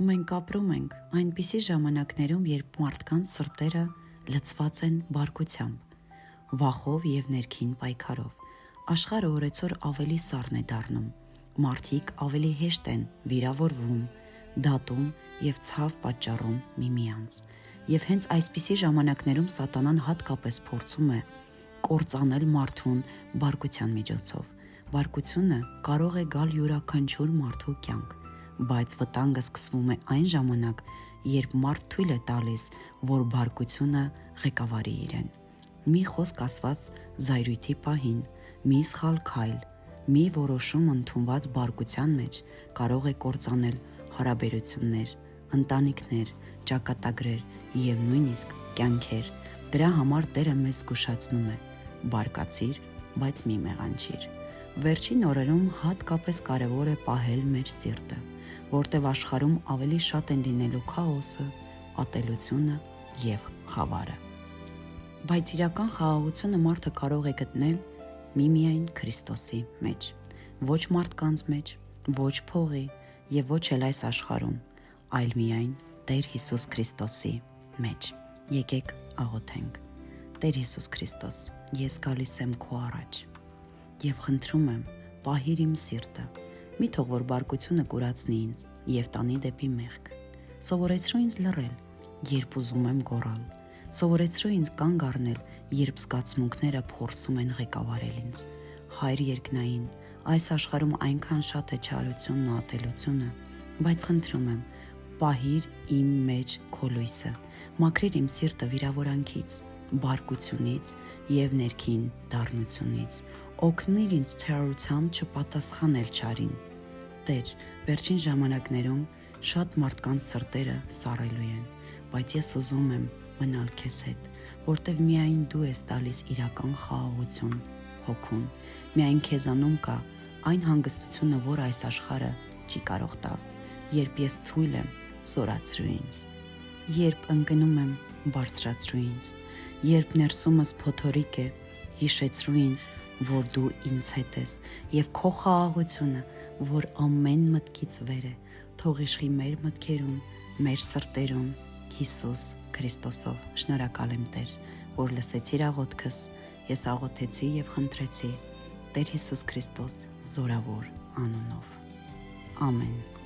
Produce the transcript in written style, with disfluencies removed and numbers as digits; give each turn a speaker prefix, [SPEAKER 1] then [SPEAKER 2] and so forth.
[SPEAKER 1] Մենք ապրում ենք այնպիսի ժամանակներում, երբ մարդկանց սրտերը լցված են բարկությամբ, վախով և ներքին պայքարով։ Աշխարհը օրեցօր ավելի սառն է դառնում։ Մարդիկ ավելի հեշտ են վիրավորվում, դատում և ցավ պատճառում միմյանց։ Եվ հենց այսպիսի ժամանակներում սատանան հատկապես փորձում է կործանել մարդուն բարկության միջոցով։ Բարկությունը կարող է գալ յուրաքանչյուր մարդու կյանք, բայց վտանգը սկսվում է այն ժամանակ, երբ մարդ թույլ է տալիս, որ բարկությունը ղեկավարի իրեն։ Մի խոսք ասված զայրույթի պահին, մի սխալ քայլ, մի որոշում ընդունված բարկության մեջ կարող է կործանել հարաբերություններ, ընտանիքներ, ճակատագրեր և նույնիսկ կյանքեր։ Դրա համար Տերը մեզ զգուշացնում է. բարկացիր, բայց մի մեղանչիր։ Վերջին օրերում հատկապես կարևոր է պահել մեր սիրտը, որտեղ աշխարհում ավելի շատ են լինելու քաոսը, ատելությունը և խավարը։ Բայց իրական խաղաղությունը մարդը կարող է գտնել միմիայն Քրիստոսի մեջ, ոչ մարդկանց մեջ, ոչ փողի և ոչ էլ այս աշխարհում, այլ միայն Տեր Հիսուս Քրիստոսի մեջ։ Եկեք աղոթենք։ Տեր Հիսուս Քրիստոս, ես գալիս եմ քո առաջ և խնդրում եմ, պահիր իմ սիրտը, մի թող որ բարկությունը կուրացնի ինձ և տանի դեպի մեղք։ Սովորեցրու ինձ լռել, երբ ուզում եմ գոռալ։ Սովորեցրու ինձ կանգ առնել, երբ զգացմունքները փորձում են ղեկավարել ինձ։ Հայր երկնային, այս աշխարհում այնքան շատ է չարությունն ու ատելությունը, բայց խնդրում եմ, պահիր իմ մեջ քո լույսը, մաքրիր իմ սիրտը վիրավորանքից, բարկությունից և ներքին դառնությունից։ Օգնիր ինձ չարությամբ չպատասխանել չարին։ Տեր, վերջին ժամանակներում շատ մարդկանց սրտերը սառելու են, բայց ես ուզում եմ մնալ քեզ հետ, որտև միայն դու ես տալիս իրական խաղաղություն հոգուն։ Միայն քեզանում կա այն հանգստությունը, որ այս աշխարհը չի կարող տալ։ Երբ ես թույլ եմ, սորացրու ինձ։ Երբ ընկնում եմ, բարձրացրու ինձ։ Երբ ներսումս փոթորիկ է, հիշեցրու ինձ, որ դու ինձ հետ ես, և քո խաղաղությունը, որ ամեն մտքից վեր է, թող իշխի մեր մտքերում, մեր սրտերում, Հիսուս Քրիստոսով։ Շնորհակալ եմ Տեր, որ լսեցիր աղոթքս, ես աղոթեցի և խնդրեցի Տեր Հիսուս Քրիստոս զորավոր անունով։ Ամեն։